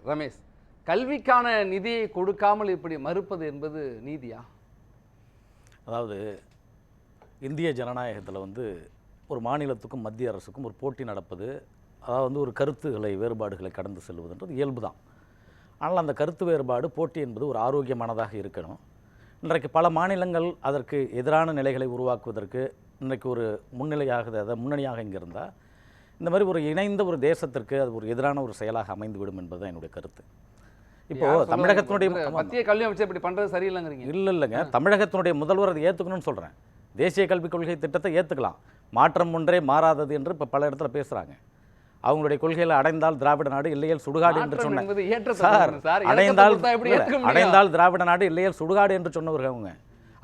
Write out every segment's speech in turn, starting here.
ரமேஷ், கல்விக்கான நிதியை கொடுக்காமல் இப்படி மறுப்பது என்பது நீதியா? அதாவது இந்திய ஜனநாயகத்தில் ஒரு மாநிலத்துக்கும் மத்திய அரசுக்கும் ஒரு போட்டி நடப்பது, அதாவது ஒரு கருத்துக்களை வேறுபாடுகளை கடந்து செல்வதுன்றது இயல்பு தான். ஆனால் அந்த கருத்து வேறுபாடு போட்டி என்பது ஒரு ஆரோக்கியமானதாக இருக்கணும். இன்றைக்கு பல மாநிலங்கள் அதற்கு எதிரான நிலைகளை உருவாக்குவதற்கு இன்றைக்கு ஒரு முன்னணியாக இங்கே இருந்தால், இந்த மாதிரி ஒரு இணைந்த ஒரு தேசத்திற்கு அது ஒரு எதிரான ஒரு செயலாக அமைந்துவிடும் என்பதுதான் என்னுடைய கருத்து. இப்போ தமிழகத்தினுடைய மத்திய கல்வி அமைச்சர் இப்படி பண்றது சரியில்லைங்கிறீங்க? இல்லைங்க, தமிழகத்தினுடைய முதல்வர் அதை ஏற்றுக்கணும்னு சொல்கிறேன். தேசிய கல்விக் கொள்கை திட்டத்தை ஏற்றுக்கலாம், மாற்றம் ஒன்றே மாறாதது என்று இப்போ பல இடத்துல பேசுகிறாங்க. அவங்களுடைய கொள்கையில் அடைந்தால் திராவிட நாடு, இல்லையல் சுடுகாடு என்று சொன்னாங்க சார். அடைந்தால் திராவிட நாடு, இல்லையல் சுடுகாடு என்று சொன்னவர்கள் அவங்க.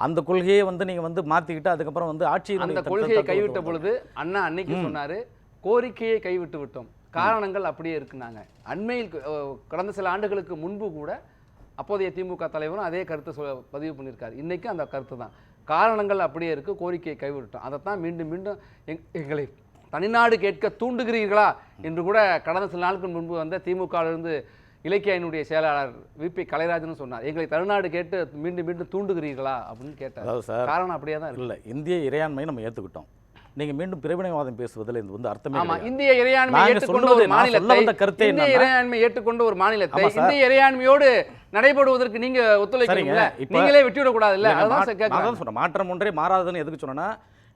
அந்த கொள்கையை நீங்கள் மாற்றிக்கிட்டு அதுக்கப்புறம் ஆட்சியில் அந்த கொள்கையை கைவிட்ட பொழுது அண்ணா அன்னைக்கு சொன்னாரு, கோரிக்கையை கைவிட்டு விட்டோம், காரணங்கள் அப்படியே இருக்குனாங்க. அண்மையில் கடந்த சில ஆண்டுகளுக்கு முன்பு கூட அப்போதைய திமுக தலைவரும் அதே கருத்தை பதிவு பண்ணியிருக்காரு. இன்னைக்கு அந்த கருத்து தான், காரணங்கள் அப்படியே இருக்கு, கோரிக்கையை கைவிட்டோம். அதைத்தான் மீண்டும் மீண்டும் எங்களை தனிநாடு கேட்க தூண்டுகிறீர்களா என்று கூட கடந்த சில நாட்களுக்கு முன்பு வந்த திமுகவிலிருந்து இலக்கிய அணியினுடைய செயலாளர் விபி கலைராஜன் சொன்னார், எங்களை தமிழ்நாடு கேட்டு மீண்டும் மீண்டும் தூண்டுகிறீர்களா அப்படின்னு கேட்டார். காரணம் அப்படியே தான் இல்லை. இந்திய இறையாண்மையை நம்ம ஏற்றுக்கிட்டோம். நீங்க மீண்டும் பிரிவினைவாதம் பேசுவதில் இது அர்த்தமே இல்லை. இந்திய இறையாண்மை ஏற்றுக்கொண்ட ஒரு மாநிலத்தை, இந்திய இறையாண்மை ஏற்றுக்கொண்ட ஒரு மாநிலத்தை இந்திய இறையாண்மையோடு நடைபெறுவதற்கு நீங்க ஒத்துழைக்கிறீங்களா? நீங்களே விட்டுவிடக் கூடாது இல்ல? அதான் சொன்ன மாற்றம் ஒன்றே மாறாதுன்னு எதுக்கு சொன்னா,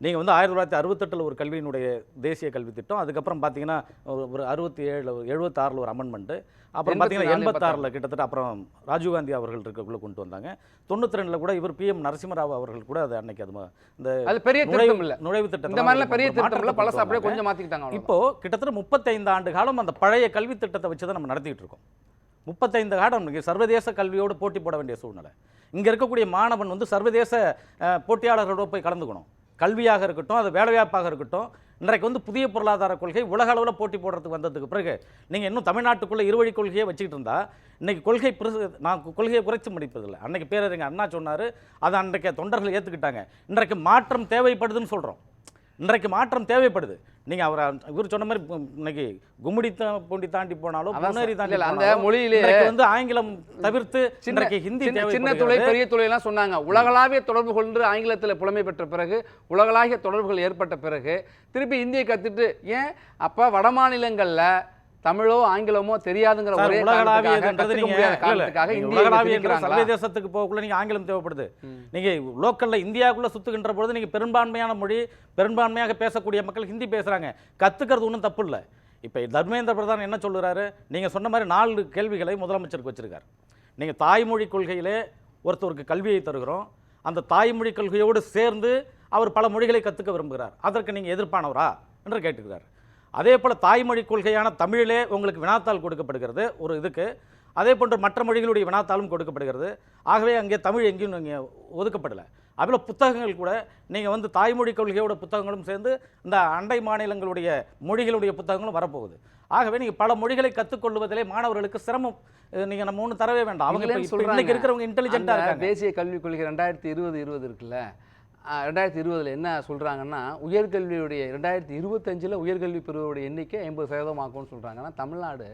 நீங்கள் 1968 ஒரு கல்வியினுடைய தேசிய கல்வி திட்டம், அதுக்கப்புறம் பார்த்தீங்கன்னா ஒரு 76 ஒரு அமெண்ட்மெண்ட்டு, அப்புறம் பார்த்தீங்கன்னா 86 கிட்டத்தட்ட அப்புறம் ராஜீவ்காந்தி அவர்கள் இருக்கக்குள்ளே கொண்டு வந்தாங்க. 92 கூட இவர் PM நரசிம்மராவ் அவர்கள் கூட அது அன்னைக்கு இந்த பெரிய நுழைவு திட்டம், இந்த மாதிரிலாம் பெரிய திட்டம்ல பலசா அப்படியே கொஞ்சம் மாற்றிக்கிட்டாங்க. இப்போ கிட்டத்தட்ட 35 ஆண்டு காலம் அந்த பழைய கல்வி திட்டத்தை வச்சு தான் நம்ம நடத்திட்டு இருக்கோம். 35 காலம் சர்வதேச கல்வியோடு போட்டி போட வேண்டிய சூழ்நிலை. இங்கே இருக்கக்கூடிய மாணவன் சர்வதேச போட்டியாளர்களோடு போய் கலந்துக்கணும். கல்வியாக இருக்கட்டும், அது வேலைவாய்ப்பாக இருக்கட்டும். இன்றைக்கு புதிய பொருளாதார கொள்கை உலக அளவில் போட்டி போடுறதுக்கு வந்ததுக்கு பிறகு நீங்கள் இன்னும் தமிழ்நாட்டுக்குள்ளே இருவழி கொள்கையை வச்சுக்கிட்டு இருந்தால், இன்றைக்கி நான் கொள்கையை குறைச்சி முடிப்பதில்லை. அன்றைக்கி பேரறிஞர் அண்ணா சொன்னார், அதை அன்றைக்கு தொண்டர்கள் ஏற்றுக்கிட்டாங்க. இன்றைக்கு மாற்றம் தேவைப்படுதுன்னு சொல்கிறோம். இன்றைக்கு மாற்றம் தேவைப்படுது. நீங்கள் இவர் சொன்ன மாதிரி இன்னைக்கு கும்மிடி பூண்டி தாண்டி போனாலும் முன்னேறி தாண்டி அந்த மொழியிலே ஆங்கிலம் தவிர்த்து இன்றைக்கு ஹிந்தி சின்ன துளை பெரிய துளையெல்லாம் சொன்னாங்க. உலகளாவிய தொடர்புகள் என்று ஆங்கிலத்தில் புலமை பெற்ற பிறகு, உலகளாவிய தொடர்புகள் ஏற்பட்ட பிறகு திருப்பி ஹிந்தியை கற்றுட்டு, ஏன் அப்போ வட மாநிலங்களில் தமிழோ ஆங்கிலமோ தெரியாதுங்கிற ஒரே சர்வதேசத்துக்கு போகக்குள்ள நீங்க ஆங்கிலம் தேவைப்படுது. நீங்க லோக்கல்ல இந்தியாவுக்குள்ள சுத்துகின்ற பொழுது நீங்க பெரும்பான்மையான மொழி, பெரும்பான்மையாக பேசக்கூடிய மக்கள் ஹிந்தி பேசுறாங்க, கத்துக்கிறது ஒன்றும் தப்பு இல்லை. இப்ப தர்மேந்திர பிரதான் என்ன சொல்லுறாரு, நீங்க சொன்ன மாதிரி 4 கேள்விகளை முதலமைச்சருக்கு வச்சிருக்காரு. நீங்க தாய்மொழி கொள்கையிலே ஒருத்தருக்கு கல்வியை தருகிறோம், அந்த தாய்மொழி கொள்கையோடு சேர்ந்து அவர் பல மொழிகளை கத்துக்க விரும்புகிறார், அதற்கு நீங்க எதிர்ப்பானவரா என்று கேட்டுக்கிறார். அதே போல் தாய்மொழி கொள்கையான தமிழிலே உங்களுக்கு வினாத்தாள் கொடுக்கப்படுகிறது ஒரு இதுக்கு, அதே போன்று மற்ற மொழிகளுடைய வினாத்தாளும் கொடுக்கப்படுகிறது. ஆகவே அங்கே தமிழ் எங்கேயும் நீங்கள் ஒதுக்கப்படலை. அதில் புத்தகங்கள் கூட நீங்கள் தாய்மொழி கொள்கையோட புத்தகங்களும் சேர்ந்து இந்த அண்டை மாநிலங்களுடைய மொழிகளுடைய புத்தகங்களும் வரப்போகுது. ஆகவே நீங்கள் பல மொழிகளை கற்றுக்கொள்வதிலே மாணவர்களுக்கு சிரமம் நீங்கள் நம்ம ஒன்றும் தரவே வேண்டாம். அவங்க இன்னைக்கு இருக்கிறவங்க இன்டெலிஜென்ட்டாக இருக்காங்க. தேசிய கல்விக் கொள்கை 2020 இருக்குல்ல, 2020 என்ன சொல்கிறாங்கன்னா, உயர்கல்வியுடைய 2025 உயர்கல்வி பெறுவோடைய எண்ணிக்கை 50% ஆகும்னு சொல்கிறாங்க. ஆனால் தமிழ்நாடு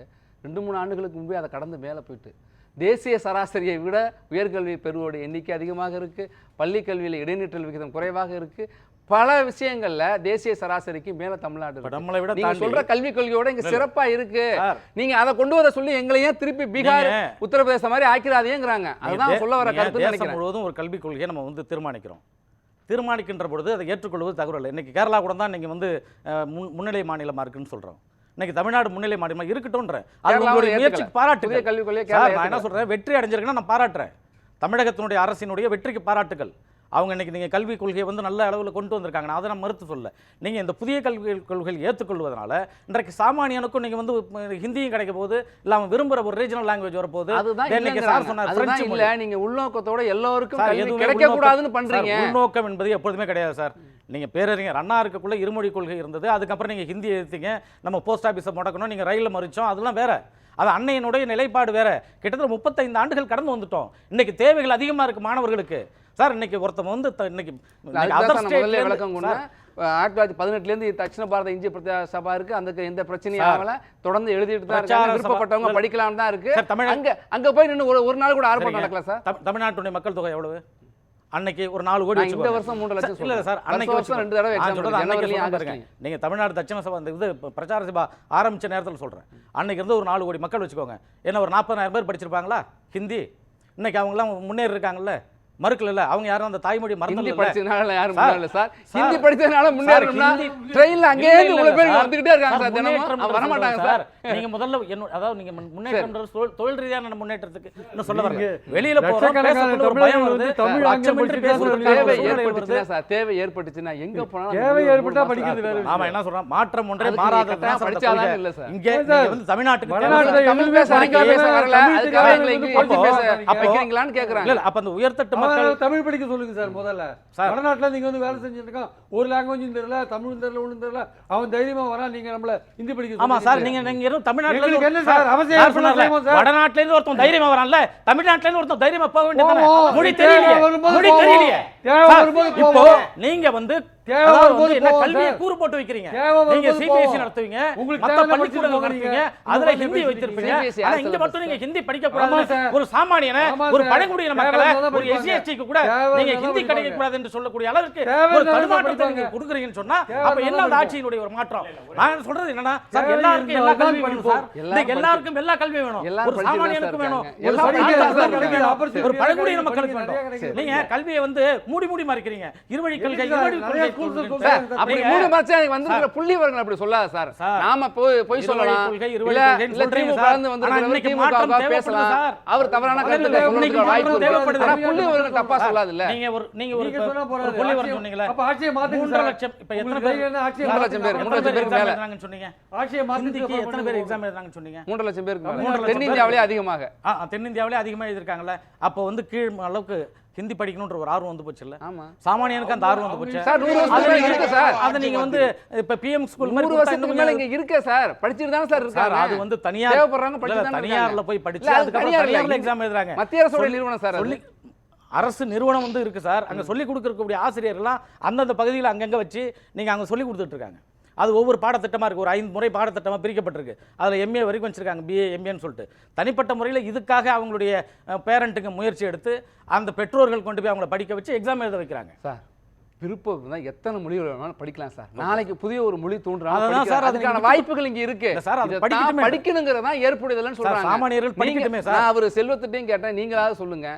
2-3 ஆண்டுகளுக்கு முன்பே அதை கடந்து மேலே போயிட்டு தேசிய சராசரியை விட உயர்கல்வி பெறுவோடைய எண்ணிக்கை அதிகமாக இருக்குது. பள்ளி கல்வியில் இடைநிற்றல் விகிதம் குறைவாக இருக்குது. பல விஷயங்கள்ல தேசிய சராசரிக்கு மேல தமிழ்நாடு நம்மளை விட நீங்க சொல்ற கல்விக் கொள்கையோட இங்க சிறப்பா இருக்கு. நீங்க அதை கொண்டு வர சொல்லி எங்களையே திருப்பி பீகார் உத்தரப்பிரதேச மாதிரி ஆக்கிராதேங்கிறாங்க. அதுதான் சொல்ல வர கருத்து. தேசம் முழுவதும் ஒரு கல்விக் கொள்கையை நம்ம தீர்மானிக்கின்ற பொழுது அதை ஏற்றுக்கொள்வது தகவல். இன்னைக்கு கேரளா கூட தான் நீங்க முன்னிலை மாநிலமா இருக்குன்னு சொல்றோம். இன்னைக்கு தமிழ்நாடு முன்னிலை மாநிலமா இருக்கட்டும்ன்ற முயற்சிக்கு பாராட்டுகள். கல்விக் கொள்கை நான் என்ன சொல்றேன், வெற்றி அடைஞ்சிருக்குன்னா நான் பாராட்டுறேன். தமிழகத்தினுடைய அரசினுடைய வெற்றிக்கு பாராட்டுகள். அவங்க இன்னைக்கு நீங்கள் கல்விக் கொள்கையை நல்ல அளவில் கொண்டு வந்திருக்காங்க, நான் அதை நான் மறுத்து சொல்ல. நீங்கள் இந்த புதிய கல்விக் கொள்கைகள் ஏற்றுக்கொள்வதனால இன்றைக்கு சாமானியனுக்கும் நீங்கள் ஹிந்தியும் கிடைக்க போது, இல்லை அவன் விரும்புகிற ஒரு ரீஜனல் லாங்குவேஜ் வரப்போகுது. இல்லை, நீங்கள் உள்நோக்கத்தோட எல்லோருக்கும் கிடைக்கக்கூடாதுன்னு பண்ணுறீங்க. உள்நோக்கம் என்பது எப்பொழுதுமே கிடையாது சார். நீங்கள் பேரறிஞர் அண்ணா இருக்கக்குள்ள இருமொழி கொள்கை இருந்தது, அதுக்கப்புறம் நீங்கள் ஹிந்தி எடுத்தீங்க, நம்ம போஸ்ட் ஆஃபீஸை முடக்கணும், நீங்கள் ரயிலில் மறிச்சோம், அதெல்லாம் வேற. அது அன்னையினுடைய நிலைப்பாடு வேற. கிட்டத்தட்ட 35 ஆண்டுகள் கடந்து வந்துட்டோம். இன்னைக்கு தேவைகள் அதிகமாக இருக்கு மாணவர்களுக்கு சார். இன்னைக்கு ஒருத்தவங்க இன்னைக்கு 1918லேருந்து தட்சிண பாரத இந்திய பிரஜா சபா இருக்கு, அந்த எந்த பிரச்சனையும் ஆகல, தொடர்ந்து எழுதிட்டு தான் இருக்காங்க, விருப்பப்பட்டவங்க படிக்கலாம் தான் இருக்கு. அங்க போய் நின்று ஒரு நாள் கூட ஆர்ப்பாட்டம் நடக்கல சார். தமிழ்நாட்டுடைய மக்கள் தொகை எவ்வளவு அன்னைக்கு? ஒரு 4 கோடி. இந்த வருஷம் 3 லட்சம் இல்ல சார், அன்னைக்கு வருஷம் 2 தடவை எக்ஸாம். நீங்க தமிழ்நாடு தட்சிண சபா அந்த இது பிரச்சார சபா ஆரம்பிச்ச நேரத்தில் சொல்றேன், அன்னைக்கு இருந்து ஒரு 4 கோடி மக்கள் வச்சுக்கோங்க. என்ன ஒரு 40,000 பேர் படிச்சிருப்பாங்களா ஹிந்தி? இன்னைக்கு அவங்க எல்லாம் முன்னேறி இருக்காங்கல்ல, மறுக்கல. அவங்க யாரும் அந்த தாய்மொழி ஹிந்தி படிச்சதுனால யாரும் முன்னேறல சார். ஹிந்தி படிச்சதுனால முன்னேறணும்னா ட்ரெயின்ல அங்கே இருந்து இவ்வளவு பேர் வந்துட்டே இருக்காங்க சார், தினமும் வர மாட்டாங்க சார். நீங்க முதல்ல அதாவது நீங்க முன்னேற்றம் தொழில் ரீதியான முன்னேற்றத்துக்கு இன்னும் சொல்ல வரீங்க. வெளியில போறோம் பேசக்கூடிய ஒரு பயம் வருது, தமிழ் ஆங்கிலம் பேசுறது தேவை ஏற்பட்டுச்சுனா சார், தேவை ஏற்பட்டுச்சுனா எங்க போனாலும் தேவை ஏற்பட்டா படிக்கிறது வேற. நாம என்ன சொல்றோம், மாற்றம் ஒன்றே மாறாததான் படிச்சாதான் இல்ல சார். இங்க வந்து தமிழ்நாட்டுக்கு தமிழ் பேச வரல, அதுக்காக இங்கிலீஷ் பேச வைக்கிறீங்களான்னு கேக்குறாங்க. இல்ல அப்ப அந்த உயர்தட்டு மக்கள் தமிழ் படிக்க சொல்லுங்க சார். முதல்ல வடநாட்டுல நீங்க வந்து வேலை செஞ்சுட்டு இருக்கான், ஒரு லாங்குவேஜும் தெரியல, தமிழும் தெரியல, ஒண்ணும் தெரியல, அவன் தைரியமா வரா, நீங்க நம்மள ஹிந்தி படிக்க. ஆமா சார், நீங்க தமிழ்நாட்டுல இருந்து என்ன சார் அவசியம் சொன்னாங்க சார். வடநாட்டுல இருந்து ஒருத்தன் தைரியமா வரான்ல, தமிழ்நாட்டுல இருந்து ஒருத்தன் தைரியமா போக வேண்டியதானே. மொழி தெரியலையே, மொழி தெரியலையே. இப்போ நீங்க வந்து என்ன கல்வியை கூறு போட்டு வைக்கிறீங்க, நீங்க சிபிஎஸ்இ நடத்துவீங்க, மத்த பள்ளிக்கூடங்கள் நடத்துவீங்க, அதுல ஹிந்தி வைத்திருப்பீங்க. ஆனா இங்க மட்டும் நீங்க ஹிந்தி படிக்க கூடாது, ஒரு சாமானியன, ஒரு பழங்குடியின மக்களை, ஒரு எஸ்சிஎஸ்டிக்கு கூட நீங்க ஹிந்தி கிடைக்க கூடாது என்று சொல்லக்கூடிய அளவுக்கு ஒரு தடுமாற்றத்தை நீங்க கொடுக்குறீங்கன்னு சொன்னா அப்ப என்ன அந்த ஆட்சியினுடைய ஒரு மாற்றம்? நான் சொல்றது என்னன்னா சார், எல்லாருக்கும் எல்லா கல்வி வேணும் சார், இன்னைக்கு எல்லாருக்கும் எல்லா கல்வி வேணும், ஒரு சாமானியனுக்கு வேணும், ஒரு பழங்குடியின மக்களுக்கு வேணும். நீங்க கல்வியை வந்து மூடி மூடி மறைக்கிறீங்க. இருவழி கொள்கை, இருவழி கொள்கை. அப்படி மூணு மாசம் வந்திருக்கிற புள்ளிவரங்கள் அப்படி சொல்லாத சார். நாம போய் சொல்லலாம், இல்ல திமுக வளர்ந்து வந்திருக்கிற திமுக பேசலாம், அவர் தவறான கருத்துக்களை சொல்றதுக்கு வாய்ப்பு இருக்கு. ஆனா புள்ளிவரங்கள் தப்பா சொல்லாது இல்ல. நீங்க ஒரு புள்ளிவரம் சொன்னீங்களே, அப்ப ஆட்சியை மாத்துங்க 3 லட்சம். இப்ப எத்தனை பேர் 3 லட்சம் பேருக்கு மேல எழுதுறாங்கன்னு சொன்னீங்க? ஆட்சியை மாத்துறதுக்கு எத்தனை பேர் எக்ஸாம் எழுதுறாங்கன்னு சொன்னீங்க? 3 லட்சம் பேருக்கு மேல. தென்னிந்தியாவிலே அதிகமாக. தென்னிந்தியாவிலே அதிகமா எழுதிருக்காங்கல்ல. அப்ப வந்து கீழ் அளவுக்கு ஹிந்தி படிக்கணும்ன்ற ஒரு ஆர்வம் வந்து போச்சு இல்ல? ஆமா, சாமானியனுக்கு அந்த ஆர்வம் வந்து போச்சு சார். 100 வருஷத்துக்கு இருக்கு சார். அது நீங்க வந்து இப்ப பிஎம் ஸ்கூல் மாதிரி 100 வருஷத்துக்கு மேல இங்க இருக்கு சார். படிச்சிட்டு தான் சார் இருக்காங்க. அது வந்து தனியார் தேவைப்படுறாங்க, படிச்சு தான் தனியார்ல போய் படிச்சு அதுக்கு தனியார்ல எக்ஸாம் எழுதுறாங்க. மத்திய அரசோட நிறுவனம் சார், சொல்லி அரசு நிறுவனம் வந்து இருக்கு சார். அங்க சொல்லி கொடுக்கக்கூடிய ஆசிரியர்கள்லாம் அந்தந்த பகுதியில் அங்கங்க வச்சு நீங்க அங்க சொல்லி கொடுத்துட்டு இருக்காங்க. அது ஒவ்வொரு பாடத்திட்டமாக இருக்குது, ஒரு 5 முறை பாடத்திட்டமாக பிரிக்கப்பட்டிருக்கு. அதில் எம்ஏ வரைக்கும் வச்சுருக்காங்க, பிஏ எம்ஏன்னு சொல்லிட்டு. தனிப்பட்ட முறையில் இதுக்காக அவங்களுடைய பேரண்ட்டுக்கு முயற்சி எடுத்து அந்த பெற்றோர்கள் கொண்டு போய் அவங்கள படிக்க வச்சு எக்ஸாம் எழுத வைக்கிறாங்க சார். விருப்பம் தான் எத்தனை மொழிகள் வேணாலும் படிக்கலாம் சார். நாளைக்கு புதிய ஒரு மொழி தோன்றாங்க சார், அதுக்கான வாய்ப்புகள் இங்க இருக்கு சார். அது படிக்கணுங்கிறதா ஏற்புடையதல்னு சொல்றாங்க. சாமானியர்கள் படிக்கட்டுமே சார். நான் அவர் செல்வத்திட்டையும் கேட்டேன், நீங்களாவது சொல்லுங்க.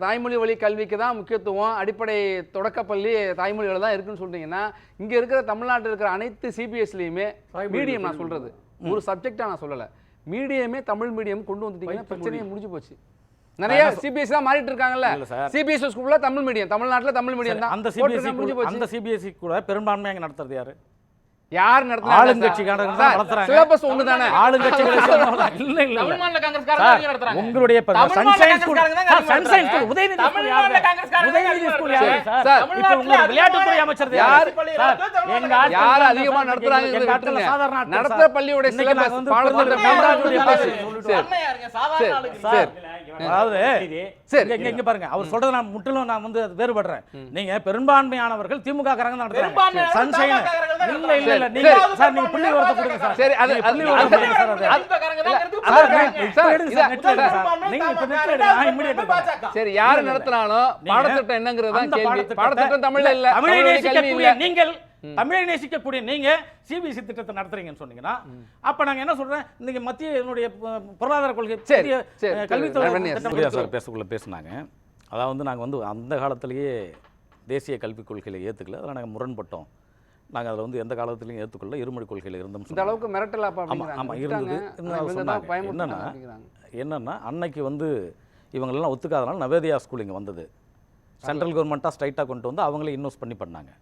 தாய்மொழி வழி கல்விக்கு தான் முக்கியத்துவம், அடிப்படை தொடக்கப்பள்ளி தாய்மொழிகள் தான் இருக்குன்னு சொல்றீங்கன்னா, இங்க இருக்கிற தமிழ்நாட்டில் இருக்கிற அனைத்து சிபிஎஸ்லயுமே மீடியம், நான் சொல்றது ஒரு சப்ஜெக்டா நான் சொல்லல, மீடியமே தமிழ் மீடியம் கொண்டு வந்துட்டீங்கன்னா பிரச்சனையே முடிஞ்சு போச்சு. நிறைய சிபிஎஸ்சி தான் மாறிட்டு இருக்காங்கல்ல. சிபிஎஸ்சி ஸ்கூல்ல தமிழ் மீடியம், தமிழ்நாட்டுல தமிழ் மீடியம் தான். அந்த சிபிஎஸ்சி கூட பெரும்பான்மையாக நடத்துறது யாரு? யார் நடத்துறாங்க? ஆளுங்கட்சிக்காரங்க தான் நடத்துறாங்க. சிலபஸ் ஒண்ணுதானே. ஆளுங்கட்சிகள் இல்ல இல்ல தமிழ்நாட்டுல காங்கிரஸ்காரங்க நடத்துறாங்க. உங்களுடைய sunshine school, sunshine school Udhayanidhi school யாரு? உதயநிதி ஸ்கூல் யாரு சார்? இப்போ உங்க விளையாட்டுத்துறை அமைச்சர் யார் சார்? எங்க யார் அதிகமா நடத்துறாங்கங்கறது விட்டுருங்க. சாதாரண நடத்துற பள்ளியோட சிலபஸ் பாடத்திட்ட மேம்பாட்டுடைய பேசி. அண்ணா யாருங்க? சாதாரண ஆளுங்க சார். அதாவது சரி இங்க பாருங்க, அவர் சொல்றது நான் முற்றிலும் நான் வந்து வேறுபடுறேன். நீங்க பெரும்பான்மையானவர்கள் திமுக காரங்க நடத்துறாங்க. சன்ஷைன் இல்ல இல்ல இல்ல, நீங்க சார் நீங்க புள்ளி வரத கொடுங்க சார். சரி, அது புள்ளி வரத கொடுங்க சார். சரி, யார் நடத்துறானோ பாடத்திட்டம் என்னங்கிறது தான் கேள்வி. பாடத்திட்டம் தமிழ்ல இல்ல. தமிழை நேசிக்கக்கூடிய நீங்கள், தமிழை நேசிக்கக்கூடிய நீங்க சிபிஎஸ்சி திட்டத்தை நடத்துறீங்கன்னு சொன்னீங்கன்னா, அப்ப நாங்க என்ன சொல்றேன், நீங்க மத்திய பொருளாதார கொள்கை கல்வித்துறை சார் பேசக்குள்ள பேசினாங்க. அதாவது நாங்க வந்து அந்த காலத்திலேயே தேசிய கல்விக் கொள்கையில ஏத்துக்கல, அதெல்லாம் நாங்க முரண்பட்டோம். நாங்கள் அதில் வந்து எந்த காலத்துலையும் ஏற்றுக்கொள்ள இருமொழி கொள்கையில் இருந்தோம். இந்த அளவுக்கு மிரட்டலா? ஆமாம் இருந்தது. என்னன்னா அன்னைக்கு வந்து இவங்களெல்லாம் ஒத்துக்காதனால நவோதயா ஸ்கூல் இங்கே வந்தது. சென்ட்ரல் கவர்மெண்ட்டாக ஸ்ட்ரைட்டாக கொண்டு வந்து அவங்களே இன்வெஸ்ட் பண்ணாங்க.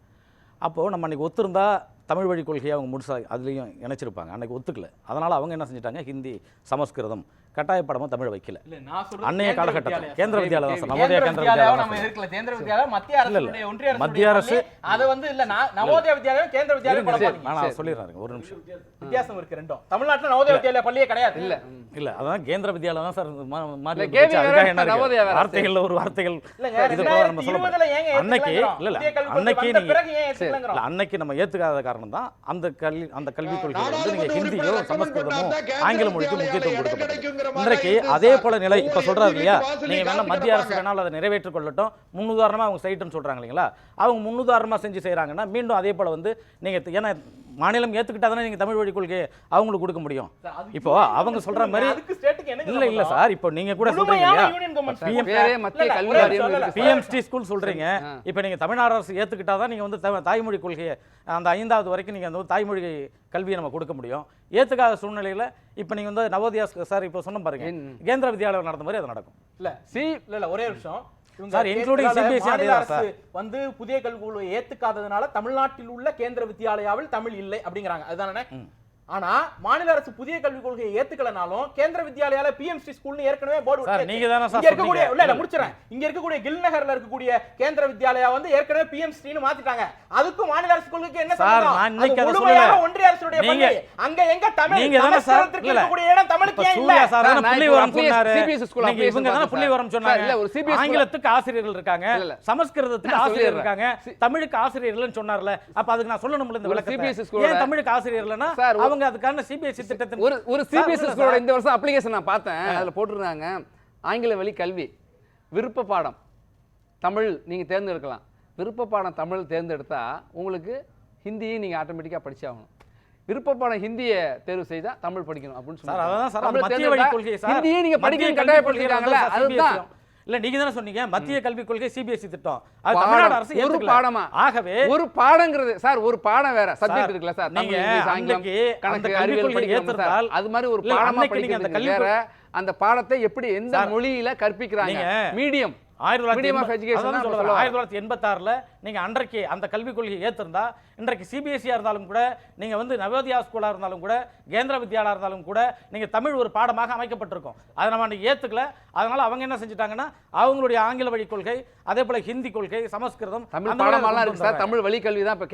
அப்போது நம்ம அன்றைக்கி ஒத்துருந்தா தமிழ் வழி கொள்கையை அவங்க முடிச்சா அதுலேயும் இணைச்சிருப்பாங்க. அன்றைக்கி ஒத்துக்கல. அதனால் அவங்க என்ன செஞ்சிட்டாங்க, ஹிந்தி, சமஸ்கிருதம், கட்டாயப்படமா தமிழ் வைக்கல. இல்ல, நான் சொல்றது அன்னைய கேந்திர காலகட்டத்தில் வித்யாலயா. கேந்திர வித்யாலயா தான் சார், கேந்திர நவோதயா கேந்திர வித்யாலயாவை வித்யாலயா நம்ம தான் சார். எதிர்க்கல. கேந்திர வித்யாலயா மத்திய அரசுடைய ஒன்றிய அரசுடைய மத்திய அரசு பள்ளி. அது வந்து இல்ல நவோதயா வித்யாலயம் கேந்திர வித்யாலயம் குழப்பாதீங்க. நான் சொல்லிடுறேன் ஒரு நிமிஷம். வித்தியாசம் இருக்கு ரெண்டும். தமிழ்நாட்டுல நவோதயா வித்யாலயா பள்ளியே கிடையாது. இல்ல இல்ல அதான் கேந்திர வித்யாலயா தான் சார் மாறி இல்ல, கேவி அதுக்காக வேற, என்ன இருக்கு? நவோதயா வேற. வார்த்தைகள்ல ஒரு வார்த்தைகள் இல்லங்க, இது போல நம்ம 2020ல ஏங்க சொல்ல அன்னைக்கு ஏத்துக்கலங்கிறோம்? இல்ல புதிய கல்விக் கொள்கை அன்னைக்கு வந்த நீங்க பிறகு ஏன் ஏத்துக்கலங்கிறோம்? இல்ல அன்னைக்கு நம்ம ஏத்துக்காத காரணம் தான் அந்த கல்வி கொள்கை வந்து நீங்க ஹிந்தியோ சமஸ்கிருதமோ ஆங்கில மொழிக்கு முக்கியத்துவம் கொடுக்கப்பட்டது. இன்றைக்கு அதே போல நிலை இப்ப சொல்றாரு இல்லையா, நீங்க வேணா மத்திய அரசு வேணாலும் அதை நிறைவேற்றிக் கொள்ளட்டும், முன்னுதாரணமா அவங்க செய்யட்டும்னு சொல்றாங்க இல்லைங்களா, அவங்க முன்னுதாரணமா செஞ்சு செய்யறாங்கன்னா மீண்டும் அதே போல வந்து நீங்க ஏன்னா மாநிலம் ஏத்துக்கிட்டா தானே நீங்க தமிழ் வழி கொள்கை அவங்களுக்கு கொடுக்க முடியும். இப்போ அவங்க சொல்ற மாதிரி அதுக்கு ஸ்டேட்டுக்கு என்ன இல்ல இல்ல சார், இப்போ நீங்க கூட சொல்றீங்க முழுமையான இல்லையா, யூனியன் கவர்மெண்ட் பேரே மத்திய கல்வி வாரியம் இருக்கு. பிஎம்ஸ்டி ஸ்கூல் சொல்றீங்க. இப்போ நீங்க தமிழ்நாடு அரசு ஏத்துக்கிட்டா தான் நீங்க வந்து தாய்மொழி கொள்கையை அந்த 5வது வரைக்கும் நீங்க அந்த தாய்மொழி கல்வியை நம்ம கொடுக்க முடியும். ஏத்துக்காத சூழ்நிலையில இப்போ நீங்க வந்து நவோதயா சார் இப்போ சொன்ன பாருங்க, கேந்திர வித்யாலயம் நடந்த மாதிரி அது நடக்கும். இல்ல இல்ல ஒரே நிமிஷம். இவங்க சார், including CBSE மாநில அதேதான் அரசு சார். வந்து புதிய கல்விக் கொள்கையை ஏத்துக்காததுனால தமிழ்நாட்டில் உள்ள கேந்திர வித்யாலயாவில் தமிழ் இல்லை அப்படிங்கறாங்க. அதுதானே? ஆனா மாநில அரசு புதிய கல்விக் கொள்கையை ஏத்துக்கலனாலும் கேந்திர வித்யாலயால பிஎம்சி ஸ்கூல்னு ஏற்கனவே போர்டு சார், நீங்க தானே சார் இங்க இருக்கக்கூடிய சொன்னீங்க. இல்ல முடிச்சறேன். இங்க இருக்கக்கூடிய கில் நகர்ல இருக்கக்கூடிய கேந்திர வித்யாலயா வந்து ஏற்கனவே பிஎம்சின்னு மாத்திட்டாங்க. அதுக்கு மாநில அரசு கொள்கைக்கு என்ன சார், சம்பந்தம்? நான் இன்னைக்கு அது அதை முழுமையாக சொல்லல. ஒன்றிய அரசுடைய நீங்க- பள்ளி. அங்க எங்க தமிழ் நீங்க தானே சார் சமஸ்கிருதத்துக்கு இருக்கக்கூடிய இடம் தமிழுக்கு ஏன் இல்ல? சூர்யா சார் தானே நான் புள்ளி இப்போ வரம் சொன்னாரு. CBSE ஸ்கூல் நீங்க இவங்க தானே புள்ளி வரம் சார், சொன்னாங்க. இல்ல, ஒரு CBSE ஆங்கிலத்துக்கு ஆசிரியர்கள் இருக்காங்க, இல்ல, இல்ல. சமஸ்கிருதத்துக்கு நான் ஆசிரியர் சொல்லிடுறேன். இருக்காங்க, தமிழுக்கு ஆசிரியர்கள்னு சொன்னார்ல. அப்ப அதுக்கு நான் சொல்லணும்ல இந்த ஒரு விளக்கத்தை. CBSE ஸ்கூலோட- ஏன் தமிழுக்கு ஆசிரியர் இல்லனா சார், அவங்க அதுக்கான சிபிஎஸ்இ திட்டத்தின் ஒரு சிபிஎஸ்இ ஸ்கூலோட இந்த வருஷம் அப்ளிகேஷன் நான் பார்த்தேன். அதுல போட்டுருந்தாங்க ஆங்கில வழி கல்வி விருப்ப பாடம் தமிழ் நீங்க தேர்ந்தெடுக்கலாம். விருப்ப பாடம் தமிழ் தேர்ந்தெடுத்தா உங்களுக்கு ஹிந்தியை நீங்க ஆட்டோமேட்டிக்கா படிச்சாகணும். விருப்ப பாடம் ஹிந்தியை தேர்வு செய்தா தமிழ் படிக்கணும் அப்படின்னு சார் அதான் சார் தமிழ் மத்திய வழி தேர்ந்தெடுத்தா கொள்கை சார். ஹிந்தியை நீங்க படிக்கணும் கட்டாயப்படுத்திருக்காங்கல்ல, அதுதான். இல்ல நீங்க தானே சொன்னீங்க மத்திய கல்விக் கொள்கை சிபிஎஸ்இ திட்டம். அது பாடம், தமிழ்நாடு அரசு ஒரு ஏத்துக்கல. பாடமா? ஆகவே ஒரு பாடங்கிறது சார், ஒரு பாடம் வேற சப்ஜெக்ட் இருக்குல்ல சார், தமிழ், நீங்க இங்கிலீஷ், ஆங்கிலம், அன்னைக்கு அந்த கணக்கு, கல்விக் அறிவியல் கொள்கை படிக்கிறோம் சார். ஏத்துறதால் அது மாதிரி ஒரு இல்ல, பாடமா அன்னைக்கு நீங்க அந்த படிக்கிறது வேற, அந்த பாடத்தை எப்படி எந்த மொழியில கற்பிக்கிறாங்க, மீடியம் மீடியம் ஆஃப் எஜுகேஷன் 1986ல நீங்க அன்றைக்கு அந்த கல்விக் கொள்கையை ஏத்திருந்தா இன்றைக்கு சிபிஎஸ்இயா இருந்தாலும் கூட நீங்க வந்து நவோதயா ஸ்கூலா இருந்தாலும் கூட கேந்திர வித்யாலயா இருந்தாலும் கூட நீங்க தமிழ் ஒரு பாடமாக அமைக்கப்பட்டிருக்கும். அதை நம்ம அன்னைக்கு ஏத்துக்கல. அதனால அவங்க என்ன செஞ்சுட்டாங்கன்னா அவங்களுடைய ஆங்கில வழி கொள்கை, அதே போல ஹிந்தி கொள்கை, சமஸ்கிருதம் தமிழ் பாடமாலாம் இருக்கு சார். தமிழ் வழி கல்வி தான் இப்ப